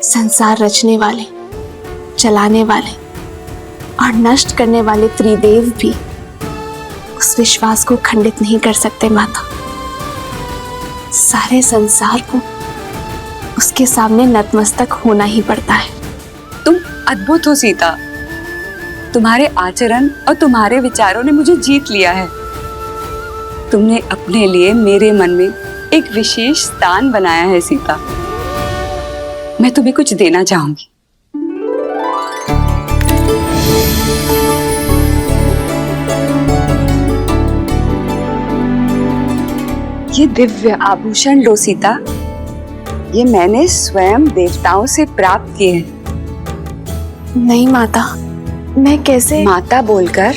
संसार रचने वाले, चलाने वाले और नष्ट करने वाले त्रिदेव भी उस विश्वास को खंडित नहीं कर सकते माता। सारे संसार को उसके सामने नतमस्तक होना ही पड़ता है। तुम अद्भुत हो सीता। तुम्हारे आचरण और तुम्हारे विचारों ने मुझे जीत लिया है। तुमने अपने लिए मेरे मन में एक विशेष स्थान बनाया है सीता। मैं तुम्हें कुछ देना चाहूंगी। ये दिव्य आभूषण लो सीता। ये मैंने स्वयं देवताओं से प्राप्त किए हैं। नहीं माता, मैं कैसे? माता बोलकर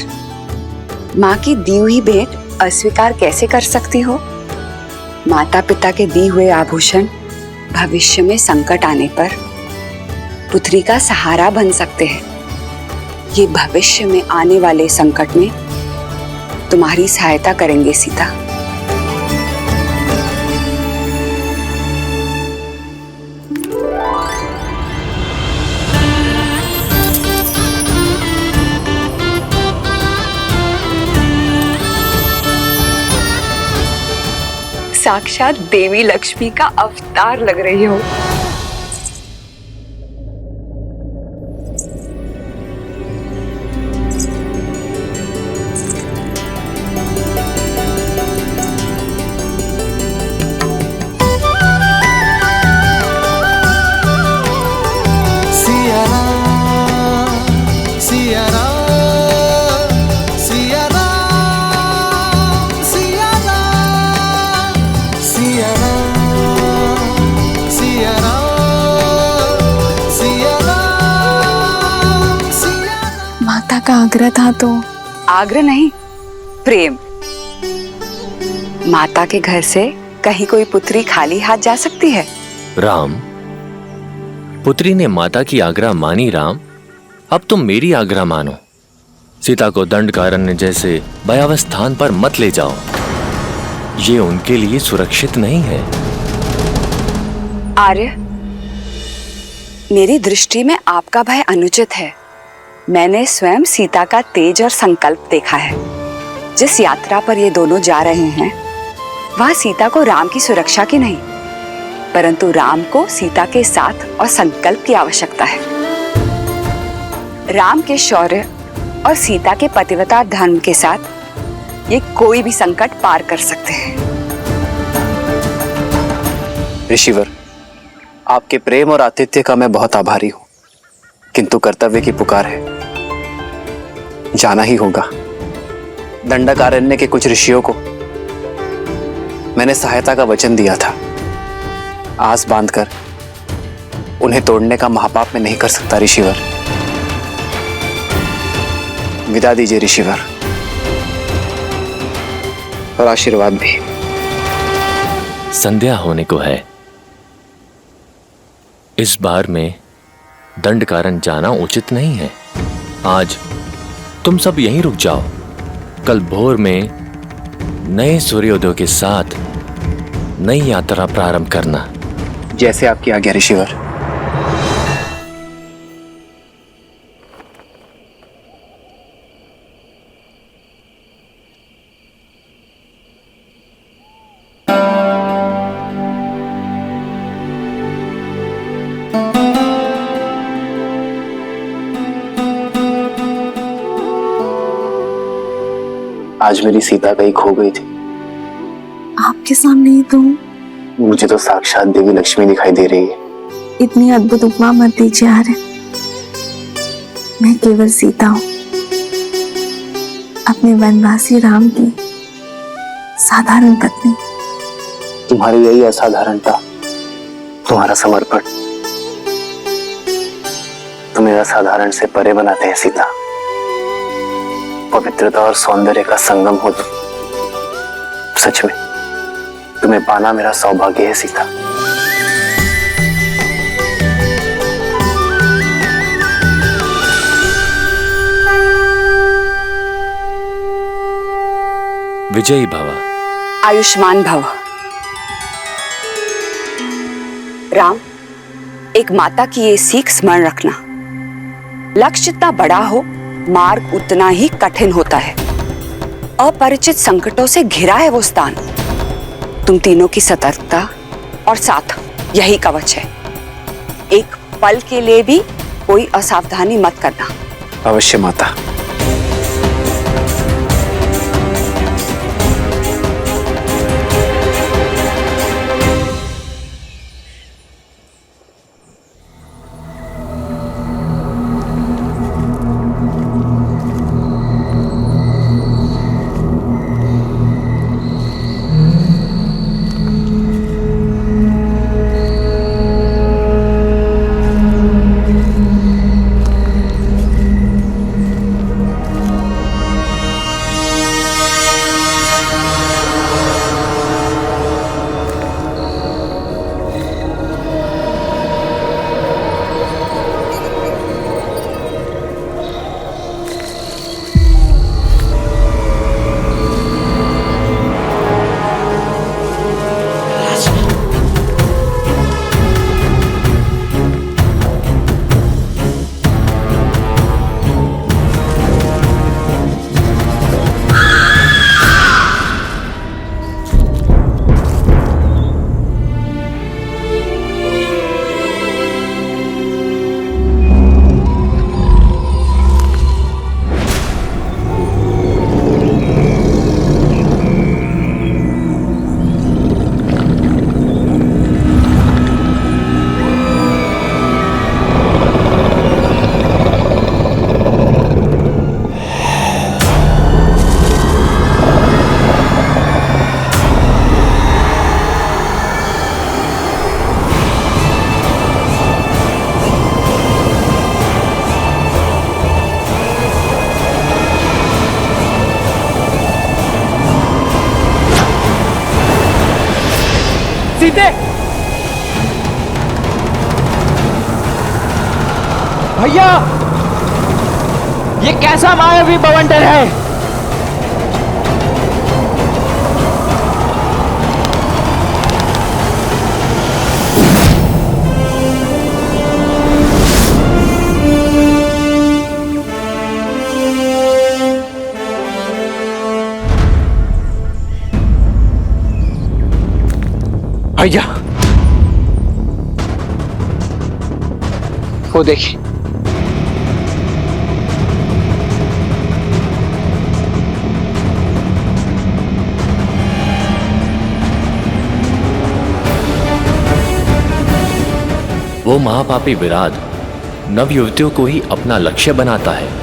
माँ की दी हुई भेंट अस्वीकार कैसे कर सकती हो? माता पिता के दी हुए आभूषण भविष्य में संकट आने पर पुत्री का सहारा बन सकते हैं। ये भविष्य में आने वाले संकट में तुम्हारी सहायता करेंगे सीता। साक्षात देवी लक्ष्मी का अवतार लग रही हो। का आग्रह था तो? आग्रह नहीं, प्रेम। माता के घर से कहीं कोई पुत्री खाली हाथ जा सकती है? राम, पुत्री ने माता की आग्रह मानी राम। अब तुम मेरी आग्रह मानो। सीता को दंडकारण्य जैसे भयावह स्थान पर मत ले जाओ। ये उनके लिए सुरक्षित नहीं है। आर्य, मेरी दृष्टि में आपका भय अनुचित है। मैंने स्वयं सीता का तेज और संकल्प देखा है। जिस यात्रा पर ये दोनों जा रहे हैं, वहां सीता को राम की सुरक्षा की नहीं, परंतु राम को सीता के साथ और संकल्प की आवश्यकता है। राम के शौर्य और सीता के पतिव्रता धर्म के साथ ये कोई भी संकट पार कर सकते हैं। ऋषिवर, आपके प्रेम और आतिथ्य का मैं बहुत आभारी हूं, किंतु कर्तव्य की पुकार है, जाना ही होगा। दंडकारण्य के कुछ ऋषियों को मैंने सहायता का वचन दिया था। आस बांधकर उन्हें तोड़ने का महापाप मैं नहीं कर सकता ऋषिवर। विदा दीजिए ऋषिवर, और आशीर्वाद भी। संध्या होने को है। इस बार में दंडकारण्य जाना उचित नहीं है। आज तुम सब यहीं रुक जाओ। कल भोर में नए सूर्योदय के साथ नई यात्रा प्रारंभ करना। जैसे आपकी आज्ञा ऋषिवर। आज मेरी सीता कहीं खो गई थी। आपके सामने ही तो हूं। मुझे तो साक्षात देवी लक्ष्मी दिखाई दे रही है। इतनी अद्भुत उपमा मत दीजिए आर्य। मैं केवल सीता हूं, अपने वनवासी राम की साधारण पत्नी। तुम्हारी यही असाधारणता, तुम्हारा समर्पण तुम्हें असाधारण से परे बनाते हैं सीता। पवित्रता और सौंदर्य का संगम हो तुम। सच में तुम्हें पाना मेरा सौभाग्य है सीता। विजयी भव। आयुष्मान भव। राम, एक माता की ये सीख स्मरण रखना, लक्ष्य जितना बड़ा हो मार्ग उतना ही कठिन होता है। अपरिचित संकटों से घिरा है वो स्थान। तुम तीनों की सतर्कता और साथ यही कवच है। एक पल के लिए भी कोई असावधानी मत करना। अवश्य माता। सीते, भैया, ये कैसा मायावी बवंडर है? भैया, वो देखिए। वो महापापी विराट नवयुवतियों को ही अपना लक्ष्य बनाता है।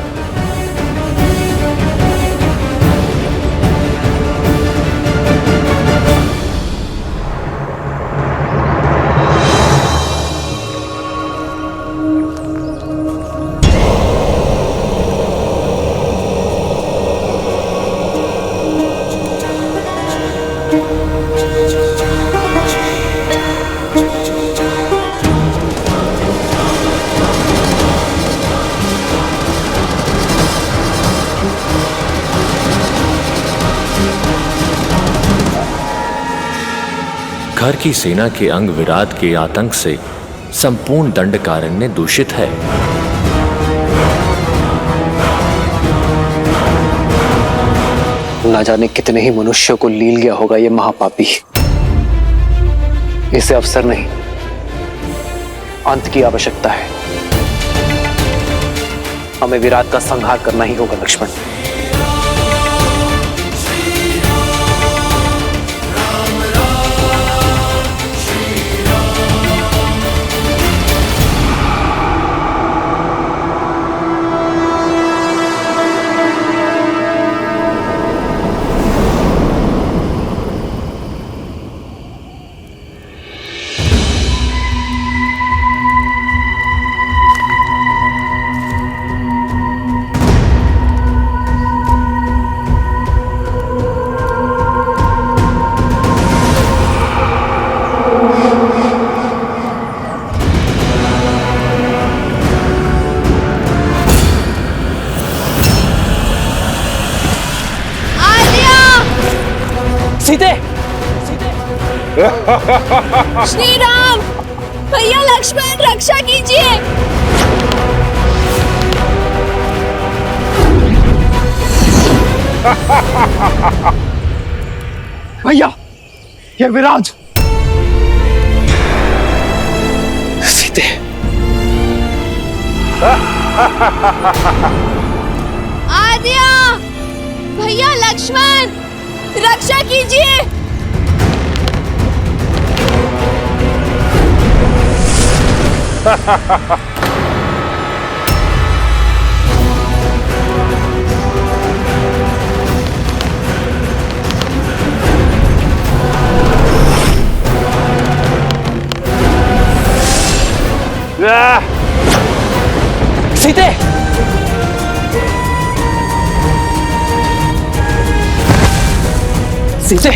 घर की सेना के अंग विराट के आतंक से संपूर्ण दंडकारण्य दूषित है। ना जाने कितने ही मनुष्यों को लील गया होगा ये महापापी। इसे अवसर नहीं, अंत की आवश्यकता है। हमें विराट का संहार करना ही होगा लक्ष्मण। सीते, श्री राम, भैया लक्ष्मण रक्षा कीजिए। भैया ये विराज। सीते, आद्या, भैया लक्ष्मण रक्षा कीजिए। सीते, सीते,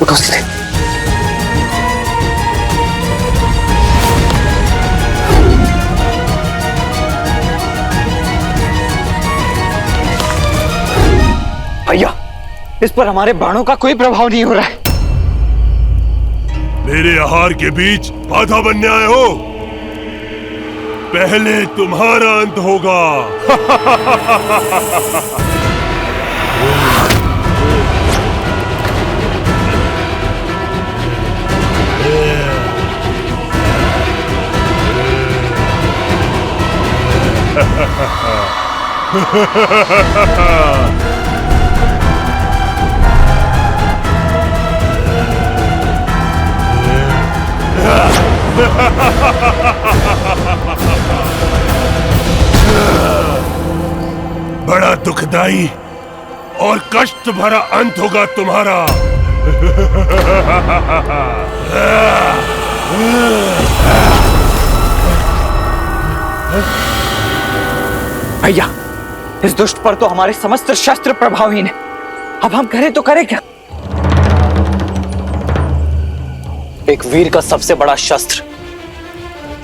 उठो सीते। भैया इस पर हमारे बाणों का कोई प्रभाव नहीं हो रहा है। मेरे आहार के बीच बाधा बनने आए हो? पहले तुम्हारा अंत होगा। बड़ा दुखदाई और कष्ट भरा अंत होगा तुम्हारा। भैया इस दुष्ट पर तो हमारे समस्त शस्त्र प्रभावहीन है। अब हम करें तो करें क्या? एक वीर का सबसे बड़ा शस्त्र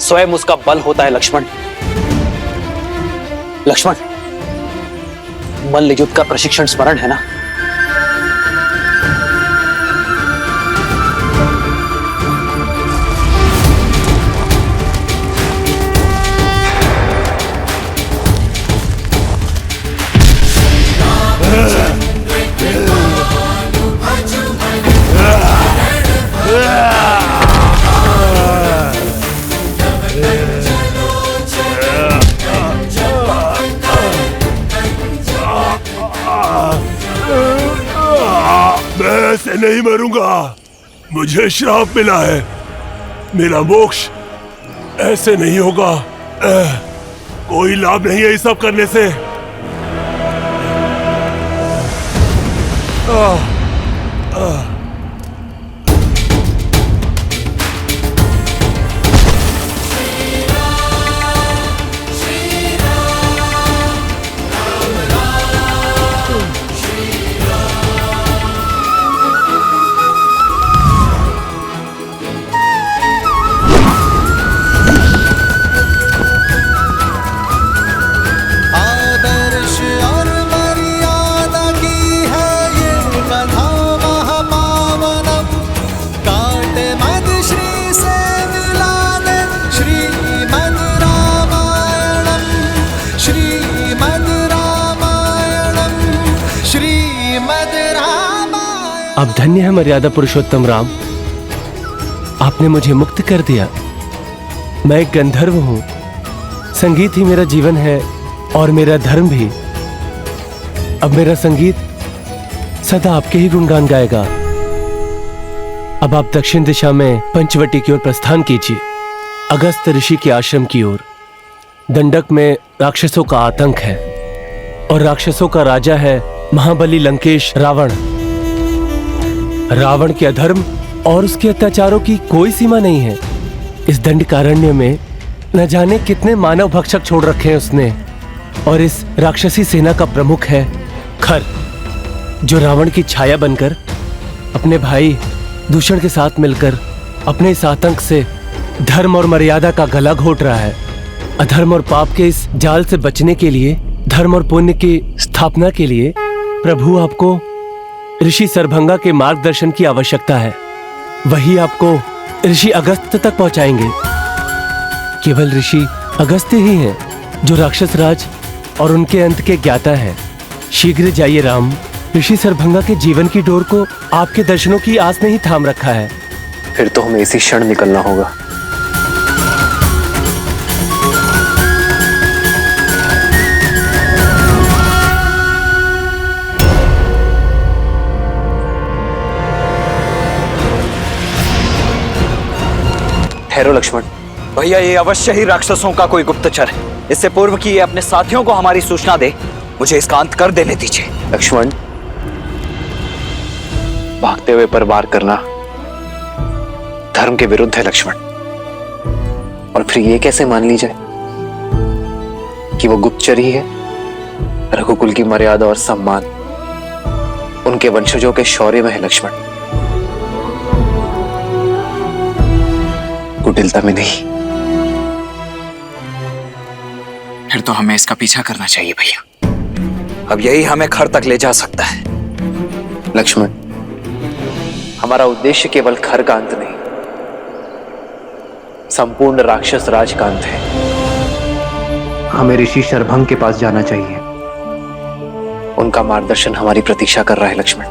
स्वयं उसका बल होता है लक्ष्मण। लक्ष्मण, मल्ल युद्ध का प्रशिक्षण स्मरण है ना? मैं ऐसे नहीं मरूंगा। मुझे श्राप मिला है। मेरा मोक्ष ऐसे नहीं होगा। कोई लाभ नहीं है इस सब करने से। अब धन्य है मर्यादा पुरुषोत्तम राम, आपने मुझे मुक्त कर दिया। मैं एक गंधर्व हूं, संगीत ही मेरा जीवन है और मेरा धर्म भी। अब मेरा संगीत सदा आपके ही गुणगान गाएगा। अब आप दक्षिण दिशा में पंचवटी की ओर प्रस्थान कीजिए, अगस्त ऋषि के आश्रम की ओर। दंडक में राक्षसों का आतंक है और राक्षसों का राजा है महाबली लंकेश रावण। रावण के अधर्म और उसके अत्याचारों की कोई सीमा नहीं है। इस दंडकारण्य में न जाने कितने मानव भक्षक छोड़ रखे हैं उसने। और इस राक्षसी सेना का प्रमुख है खर, जो रावण की छाया बनकर अपने भाई दूषण के साथ मिलकर अपने इस आतंक से धर्म और मर्यादा का गला घोट रहा है। अधर्म और पाप के इस जाल से बचने के लिए, धर्म और पुण्य की स्थापना के लिए प्रभु आपको ऋषि सरभंगा के मार्गदर्शन की आवश्यकता है। वही आपको ऋषि अगस्त्य तक पहुंचाएंगे। केवल ऋषि अगस्त्य ही हैं जो राक्षस राज और उनके अंत के ज्ञाता हैं। शीघ्र जाइए राम, ऋषि सरभंगा के जीवन की डोर को आपके दर्शनों की आस ने ही थाम रखा है। फिर तो हमें इसी क्षण निकलना होगा। ठहरो लक्ष्मण। भैया, ये अवश्य ही राक्षसों का कोई गुप्तचर है। इससे पूर्व कि ये अपने साथियों को हमारी सूचना दे, मुझे इसका अंत कर देने दीजिए। लक्ष्मण, भागते हुए पर वार करना धर्म के विरुद्ध है लक्ष्मण। और फिर ये कैसे मान ली जाए कि वो गुप्तचर ही है? रघुकुल की मर्यादा और सम्मान उनके वंशजों के शौर्य में है लक्ष्मण, कुटिलता में नहीं। फिर तो हमें इसका पीछा करना चाहिए भैया। अब यही हमें घर तक ले जा सकता है। लक्ष्मण, हमारा उद्देश्य केवल खर का अंत नहीं, संपूर्ण राक्षस राज का अंत है। हमें ऋषि शरभंग के पास जाना चाहिए। उनका मार्गदर्शन हमारी प्रतीक्षा कर रहा है लक्ष्मण।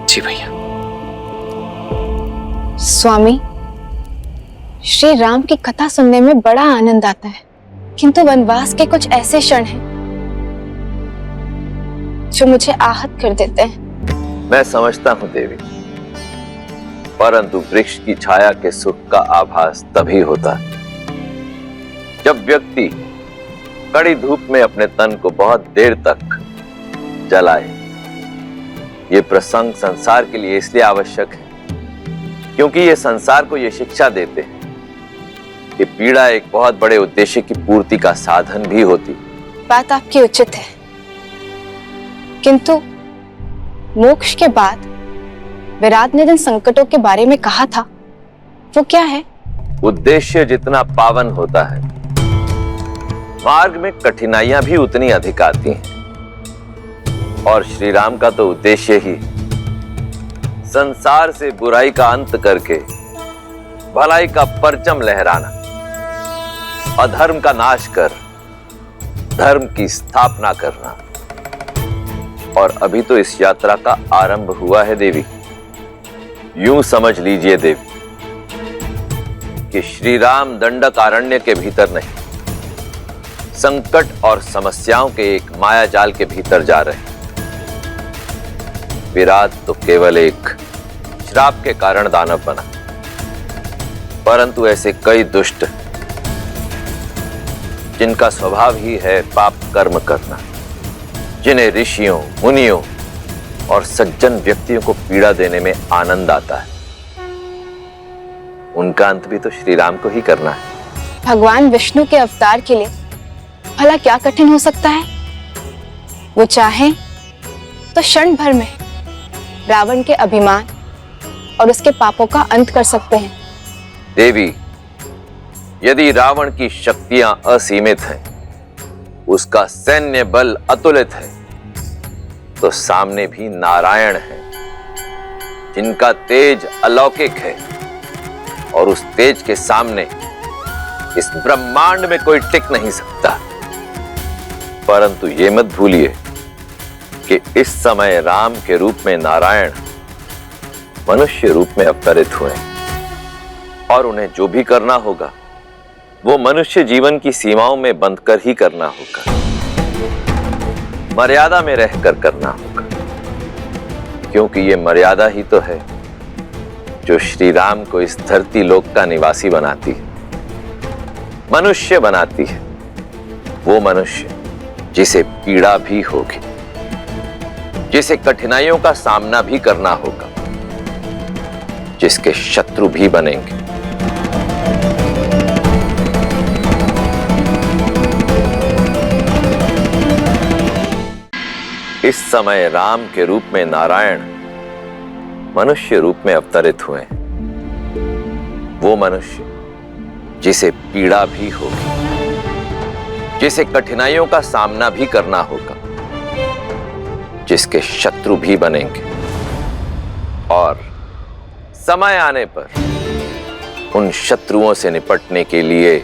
जी भैया। स्वामी, श्री राम की कथा सुनने में बड़ा आनंद आता है, किंतु वनवास के कुछ ऐसे क्षण हैं जो मुझे आहत कर देते हैं। मैं समझता हूं देवी, परंतु वृक्ष की छाया के सुख का आभास तभी होता है जब व्यक्ति कड़ी धूप में अपने तन को बहुत देर तक जलाए। ये प्रसंग संसार के लिए इसलिए आवश्यक है क्योंकि ये संसार को ये शिक्षा देते हैं कि पीड़ा एक बहुत बड़े उद्देश्य की पूर्ति का साधन भी होती। बात आपकी उचित है, किंतु मोक्ष के बाद विराट ने जिन संकटों के बारे में कहा था वो क्या है? उद्देश्य जितना पावन होता है, मार्ग में कठिनाइयां भी उतनी अधिक आती हैं। और श्री राम का तो उद्देश्य ही संसार से बुराई का अंत करके भलाई का परचम लहराना, अधर्म का नाश कर धर्म की स्थापना करना। और अभी तो इस यात्रा का आरंभ हुआ है देवी। यूं समझ लीजिए देवी कि श्री राम दंडकारण्य के भीतर नहीं, संकट और समस्याओं के एक माया जाल के भीतर जा रहे हैं। विराट तो केवल एक श्राप के कारण दानव बना, परंतु ऐसे कई दुष्ट जिनका स्वभाव ही है पाप कर्म करना, जिन्हें ऋषियों, मुनियों और सज्जन व्यक्तियों को पीड़ा देने में आनंद आता है, उनका अंत भी तो श्री राम को ही करना है। भगवान विष्णु के अवतार के लिए भला क्या कठिन हो सकता है? वो चाहे तो क्षण भर में रावण के अभिमान और उसके पापों का अंत कर सकते हैं। देवी, यदि रावण की शक्तियां असीमित हैं, उसका सैन्य बल अतुलित है, तो सामने भी नारायण है जिनका तेज अलौकिक है, और उस तेज के सामने इस ब्रह्मांड में कोई टिक नहीं सकता। परंतु ये मत भूलिए कि इस समय राम के रूप में नारायण मनुष्य रूप में अवतरित हुए, और उन्हें जो भी करना होगा वो मनुष्य जीवन की सीमाओं में बंधकर ही करना होगा, मर्यादा में रहकर करना होगा, क्योंकि ये मर्यादा ही तो है जो श्री राम को इस धरती लोक का निवासी बनाती है, मनुष्य बनाती है। वो मनुष्य जिसे पीड़ा भी होगी, जिसे कठिनाइयों का सामना भी करना होगा, जिसके शत्रु भी बनेंगे। इस समय राम के रूप में नारायण मनुष्य रूप में अवतरित हुए। वो मनुष्य जिसे पीड़ा भी होगी, जिसे कठिनाइयों का सामना भी करना होगा, जिसके शत्रु भी बनेंगे, और समय आने पर उन शत्रुओं से निपटने के लिए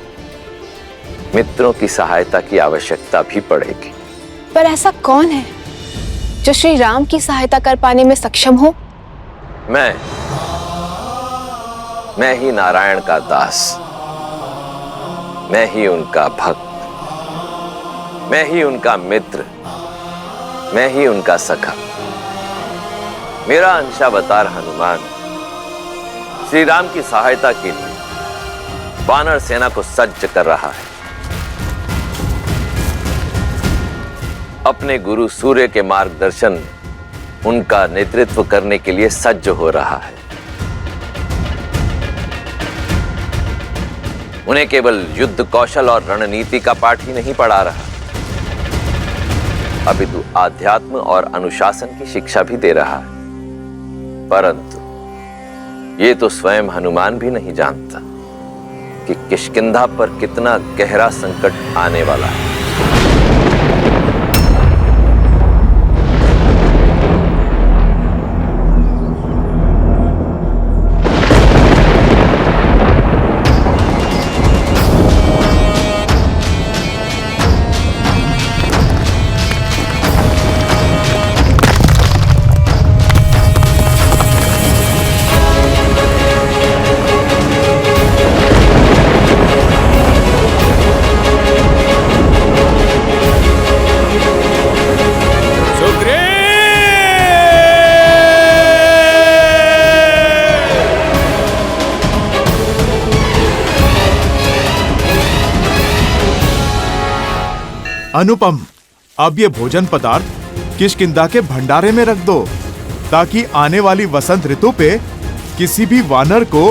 मित्रों की सहायता की आवश्यकता भी पड़ेगी। पर ऐसा कौन है जो श्री राम की सहायता कर पाने में सक्षम हो? मैं ही नारायण का दास, मैं ही उनका भक्त, मैं ही उनका मित्र, मैं ही उनका सखा। मेरा अंशावतार हनुमान श्री राम की सहायता के लिए वानर सेना को सज्ज कर रहा है। अपने गुरु सूर्य के मार्गदर्शन, उनका नेतृत्व करने के लिए सज्ज हो रहा है। उन्हें केवल युद्ध कौशल और रणनीति का पाठ ही नहीं पढ़ा रहा, अपितु आध्यात्म और अनुशासन की शिक्षा भी दे रहा है। परंतु ये तो स्वयं हनुमान भी नहीं जानता कि किष्किंधा पर कितना गहरा संकट आने वाला है। अनुपम, अब ये भोजन पदार्थ किष्किंधा के भंडारे में रख दो ताकि आने वाली वसंत ऋतु पे किसी भी वानर को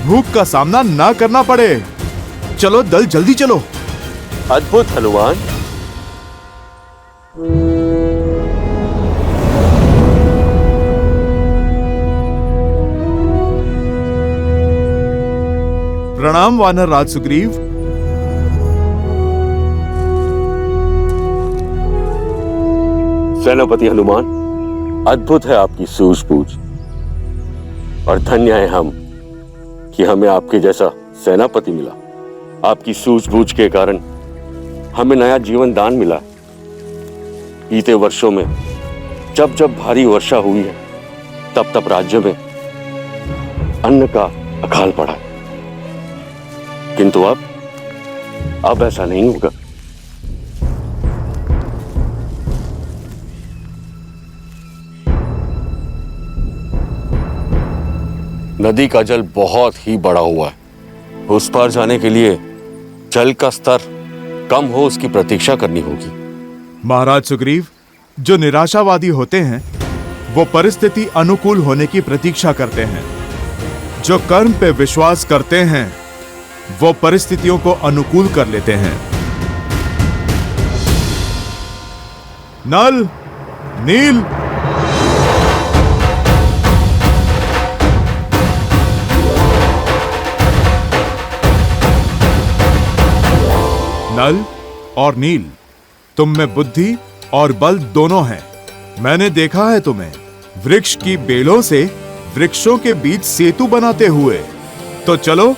भूख का सामना ना करना पड़े। चलो दल, जल्दी चलो। अद्भुत हनुमान। प्रणाम वानर राज सुग्रीव। सेनापति हनुमान, अद्भुत है आपकी सूझबूझ और धन्य है हम कि हमें आपके जैसा सेनापति मिला। आपकी सूझबूझ के कारण हमें नया जीवन दान मिला। बीते वर्षों में जब जब भारी वर्षा हुई है, तब तब राज्य में अन्न का अकाल पड़ा, किंतु अब ऐसा नहीं होगा। नदी का जल बहुत ही बढ़ा हुआ है। उस पार जाने के लिए जल का स्तर कम हो, उसकी प्रतीक्षा करनी होगी। महाराज सुग्रीव, जो निराशावादी होते हैं वो परिस्थिति अनुकूल होने की प्रतीक्षा करते हैं। जो कर्म पे विश्वास करते हैं वो परिस्थितियों को अनुकूल कर लेते हैं। नल, नील, नल और नील, तुम में बुद्धि और बल दोनों हैं। मैंने देखा है तुम्हें वृक्ष की बेलों से वृक्षों के बीच सेतु बनाते हुए। तो चलो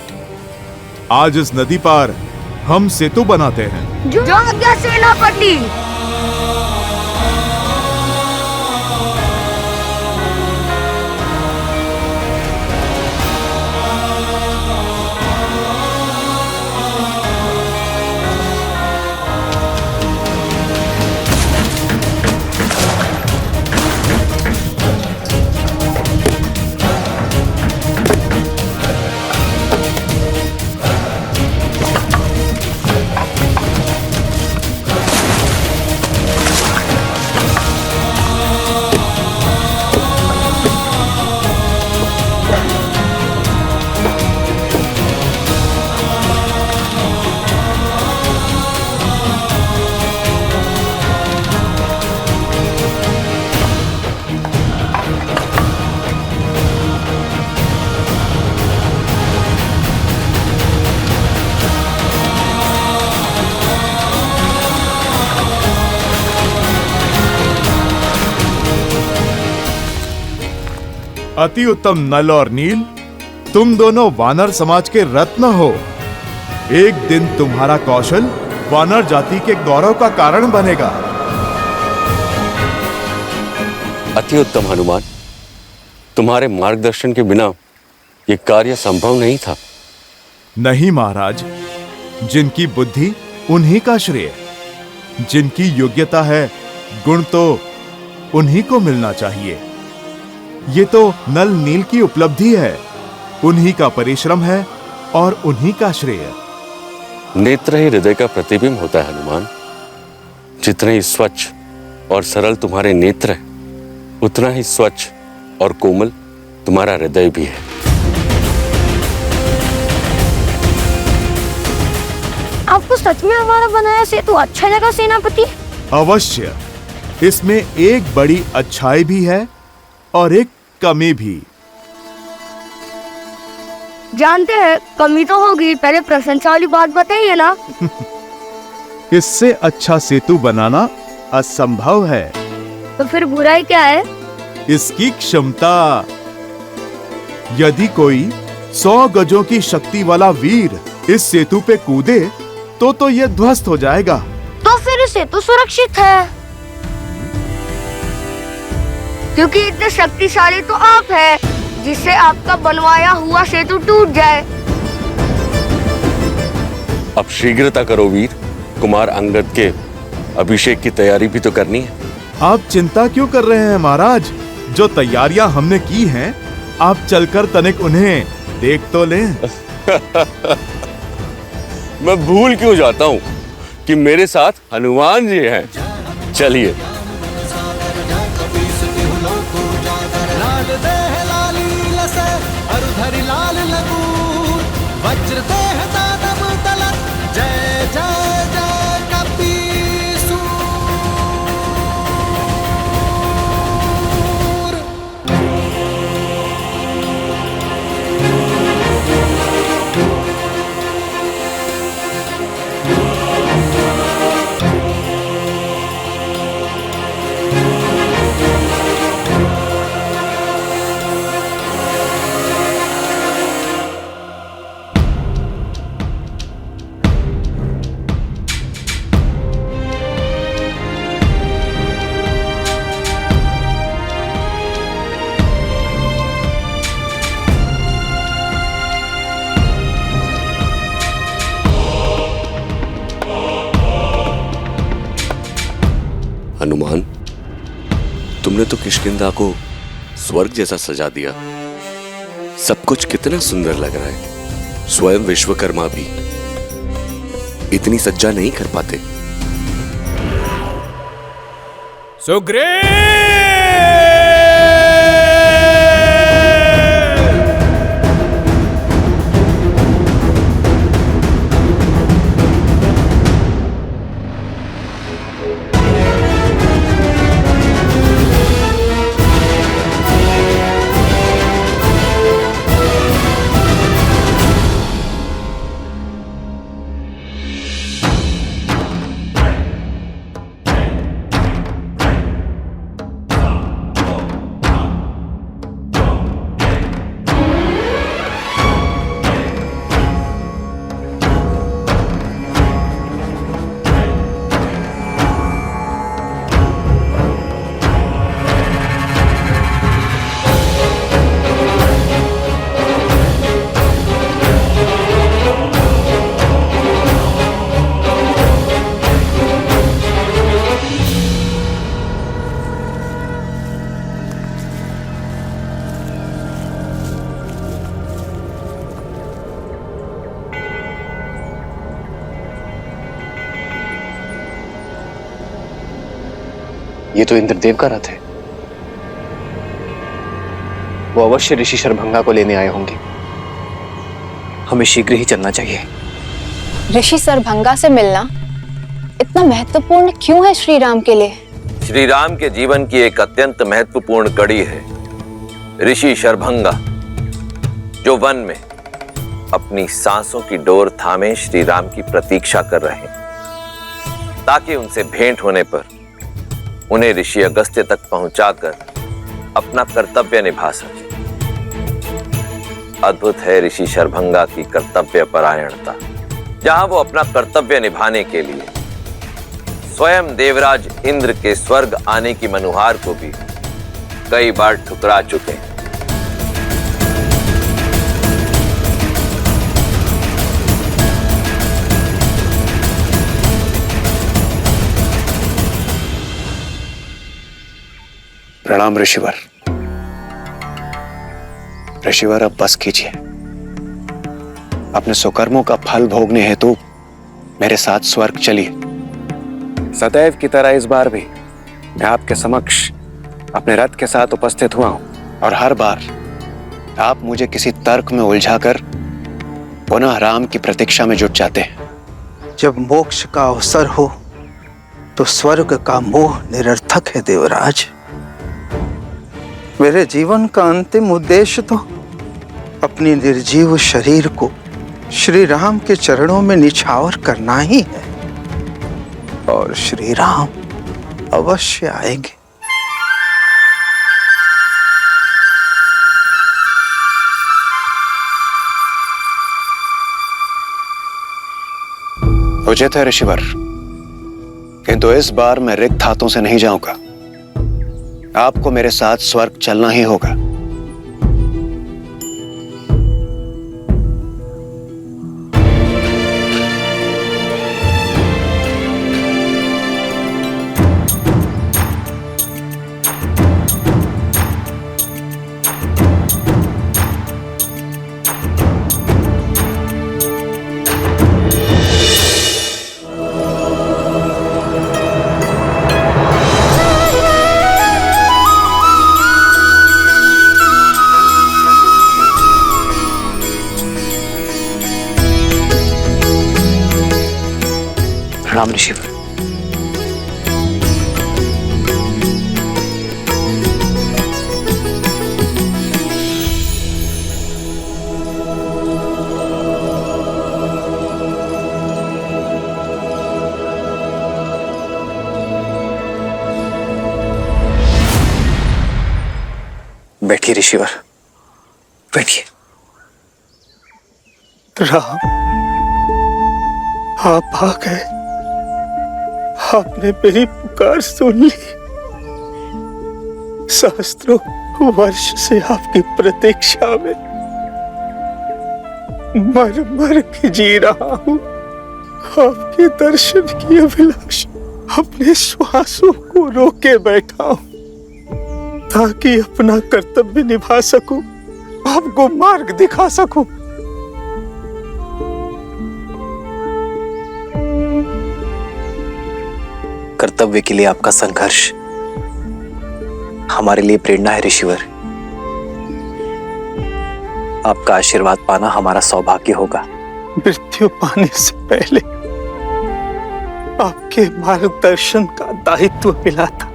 आज इस नदी पार हम सेतु बनाते हैं। जो आज्ञा सेनापति। अति उत्तम नल और नील, तुम दोनों वानर समाज के रत्न हो। एक दिन तुम्हारा कौशल वानर जाति के गौरव का कारण बनेगा। अति उत्तम हनुमान, तुम्हारे मार्गदर्शन के बिना यह कार्य संभव नहीं था। नहीं महाराज, जिनकी बुद्धि उन्हीं का श्रेय, जिनकी योग्यता है गुण तो उन्हीं को मिलना चाहिए। ये तो नल नील की उपलब्धि है, उन्हीं का परिश्रम है और उन्हीं का श्रेय। नेत्र ही हृदय का प्रतिबिंब होता है हनुमान। जितने ही स्वच्छ और सरल तुम्हारे नेत्र हैं, उतना ही स्वच्छ और कोमल तुम्हारा हृदय भी है। आपको सच में हमारा बनाया सेतु अच्छा लगा सेनापति? अवश्य, इसमें एक बड़ी अच्छाई भी है और एक कमी भी। जानते हैं कमी तो होगी, पहले प्रशंसा वाली बात बताइए ना। इससे अच्छा सेतु बनाना असंभव है। तो फिर बुराई क्या है? इसकी क्षमता। यदि कोई 100 गजों की शक्ति वाला वीर इस सेतु पे कूदे तो यह ध्वस्त हो जाएगा। तो फिर सेतु सुरक्षित है, क्योंकि इतने शक्तिशाली तो आप हैं, जिससे आपका बनवाया हुआ सेतु टूट जाए। अब शीघ्रता करो वीर, कुमार अंगद के अभिषेक की तैयारी भी तो करनी है। आप चिंता क्यों कर रहे हैं महाराज? जो तैयारियां हमने की हैं, आप चलकर तनिक उन्हें देख तो लें। मैं भूल क्यों जाता हूँ कि मेरे साथ हनुमान जी हैं। चलिए। हनुमान, तुमने तो किष्किंधा को स्वर्ग जैसा सजा दिया। सब कुछ कितना सुंदर लग रहा है। स्वयं विश्वकर्मा भी इतनी सज्जा नहीं कर पाते। सुग्रीव! ये तो इंद्रदेव का रथ है। वो अवश्य ऋषि शरभंगा को लेने आए होंगे। हमें शीघ्र ही चलना चाहिए। ऋषि सरभंगा से मिलना इतना महत्वपूर्ण क्यों है श्री राम के लिए? श्री राम के जीवन की एक अत्यंत महत्वपूर्ण कड़ी है ऋषि शरभंगा, जो वन में अपनी सांसों की डोर थामे श्री राम की प्रतीक्षा कर रहे हैं, ताकि उनसे भेंट होने पर उन्हें ऋषि अगस्त्य तक पहुंचाकर अपना कर्तव्य निभा सके। अद्भुत है ऋषि शरभंगा की कर्तव्य परायणता, जहां वो अपना कर्तव्य निभाने के लिए स्वयं देवराज इंद्र के स्वर्ग आने की मनुहार को भी कई बार ठुकरा चुके हैं। प्रणाम ऋषिवर। ऋषिवर, अब बस कीजिए। अपने सुकर्मों का फल भोगने हेतु मेरे साथ स्वर्ग चलिए। सदैव की तरह इस बार भी मैं आपके समक्ष अपने रथ के साथ उपस्थित हुआ हूं, और हर बार आप मुझे किसी तर्क में उलझाकर पुनः राम की प्रतीक्षा में जुट जाते हैं। जब मोक्ष का अवसर हो तो स्वर्ग का मोह निरर्थक है देवराज। मेरे जीवन का अंतिम उद्देश्य तो अपनी निर्जीव शरीर को श्री राम के चरणों में निछावर करना ही है, और श्री राम अवश्य आएंगे। उचित है ऋषिवर, किंतु इस बार मैं रिक्त हाथों से नहीं जाऊंगा। आपको मेरे साथ स्वर्ग चलना ही होगा। प्रणाम ऋषिवर। बैठिए ऋषिवर, बैठिए। राम, आप आ गए। आपने मेरी पुकार सुन ली। सहस्त्रों वर्ष से आपकी प्रतीक्षा में मर मर के जी रहा हूं। आपके दर्शन की अभिलाषा अपने श्वासों को रोके बैठा हूं, ताकि अपना कर्तव्य निभा सकूं, आपको मार्ग दिखा सकूं। कर्तव्य के लिए आपका संघर्ष हमारे लिए प्रेरणा है ऋषिवर। आपका आशीर्वाद पाना हमारा सौभाग्य होगा। मृत्यु पाने से पहले आपके मार्गदर्शन का दायित्व मिला था,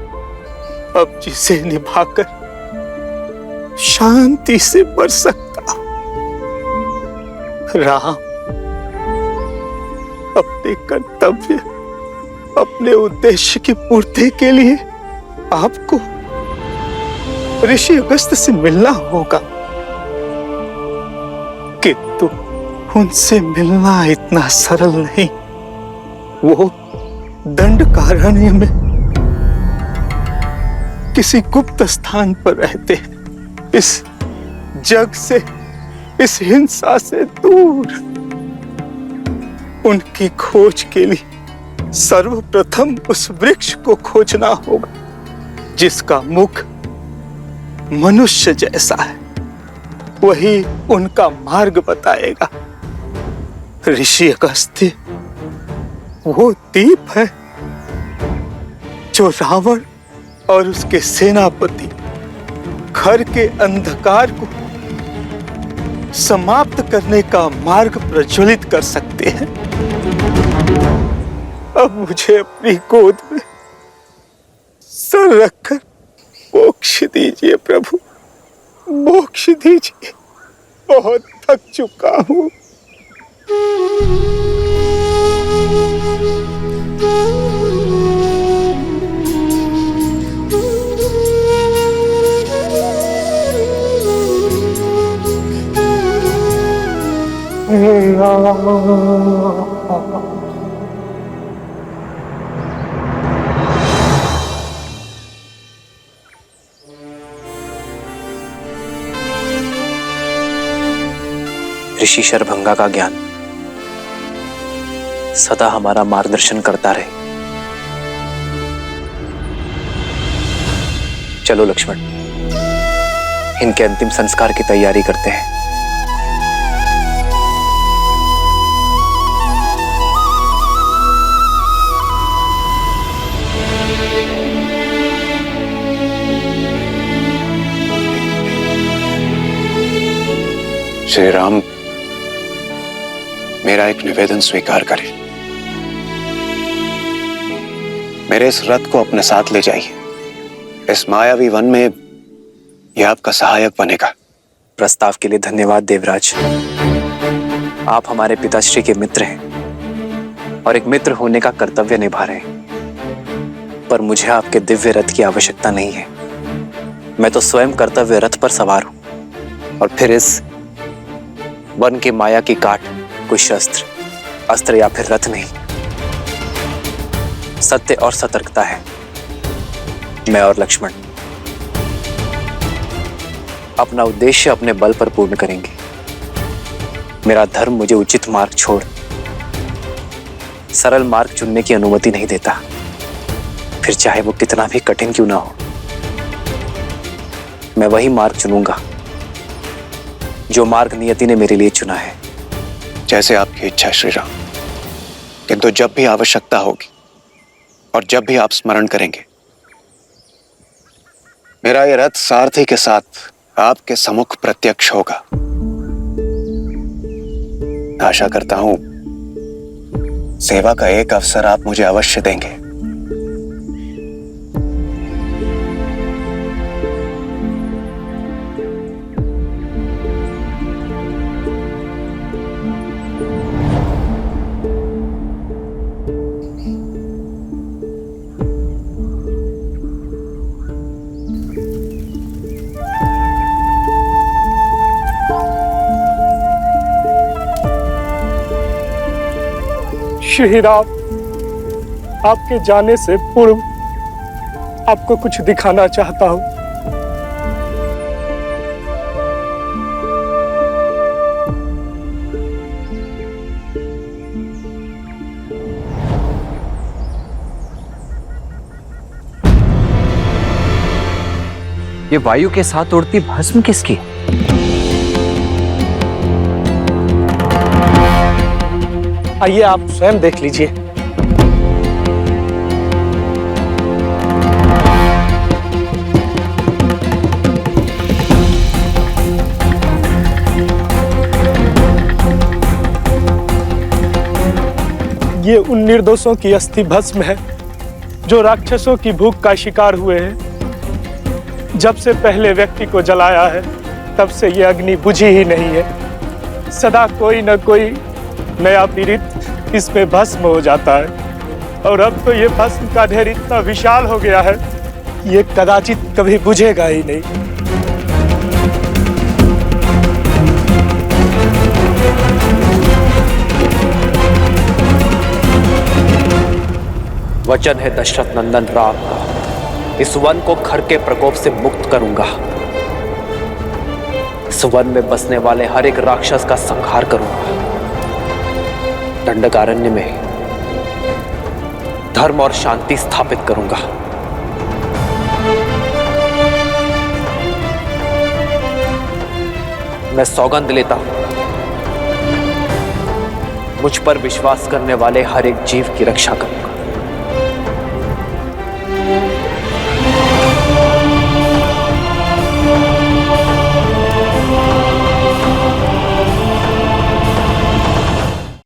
अब जिसे निभाकर शांति से मर सकता हूं। राम, अपने कर्तव्य, अपने उद्देश्य की पूर्ति के लिए आपको ऋषि अगस्त से मिलना होगा, किंतु उनसे मिलना इतना सरल नहीं। वो दंडकारण्य में किसी गुप्त स्थान पर रहते हैं, इस जग से, इस हिंसा से दूर। उनकी खोज के लिए सर्वप्रथम उस वृक्ष को खोजना होगा जिसका मुख मनुष्य जैसा है। वही उनका मार्ग बताएगा। ऋषि अगस्त्य वो दीप है जो रावण और उसके सेनापति घर के अंधकार को समाप्त करने का मार्ग प्रज्वलित कर सकते हैं। अब मुझे अपनी गोद में सर रखकर मोक्ष दीजिए प्रभु, मोक्ष दीजिए। बहुत थक चुका हूं। ऋषि शरभंगा का ज्ञान सदा हमारा मार्गदर्शन करता रहे। चलो लक्ष्मण, इनके अंतिम संस्कार की तैयारी करते हैं। श्री राम, मेरा एक निवेदन स्वीकार करें। मेरे इस रथ को अपने साथ ले जाइए। इस मायावी वन में यह आपका सहायक बनेगा। प्रस्ताव के लिए धन्यवाद देवराज। आप हमारे पिताश्री के मित्र हैं और एक मित्र होने का कर्तव्य निभा रहे हैं, पर मुझे आपके दिव्य रथ की आवश्यकता नहीं है। मैं तो स्वयं कर्तव्य रथ पर सवार हूं, और फिर इस वन की माया की काट कोई शस्त्र, अस्त्र या फिर रथ नहीं, सत्य और सतर्कता है। मैं और लक्ष्मण अपना उद्देश्य अपने बल पर पूर्ण करेंगे। मेरा धर्म मुझे उचित मार्ग छोड़ सरल मार्ग चुनने की अनुमति नहीं देता, फिर चाहे वो कितना भी कठिन क्यों ना हो। मैं वही मार्ग चुनूंगा जो मार्ग नियति ने मेरे लिए चुना है। जैसे आपकी इच्छा श्री राम, किंतु जब भी आवश्यकता होगी और जब भी आप स्मरण करेंगे, मेरा ये रथ सारथी के साथ आपके सम्मुख प्रत्यक्ष होगा। आशा करता हूं सेवा का एक अवसर आप मुझे अवश्य देंगे। श्री राम, आपके जाने से पूर्व आपको कुछ दिखाना चाहता हूं। ये वायु के साथ उड़ती भस्म किसकी? आइए आप स्वयं देख लीजिए। ये उन निर्दोषों की अस्थि भस्म है जो राक्षसों की भूख का शिकार हुए हैं। जब से पहले व्यक्ति को जलाया है, तब से ये अग्नि बुझी ही नहीं है। सदा कोई न कोई नया पीड़ित इसमें भस्म हो जाता है, और अब तो ये भस्म का ढेर इतना विशाल हो गया है, ये कदाचित कभी बुझेगा ही नहीं। वचन है दशरथ नंदन राम का, इस वन को खर के प्रकोप से मुक्त करूंगा। इस वन में बसने वाले हर एक राक्षस का संहार करूंगा। दंडकारण्य में धर्म और शांति स्थापित करूंगा। मैं सौगंध लेता हूं, मुझ पर विश्वास करने वाले हर एक जीव की रक्षा करूंगा।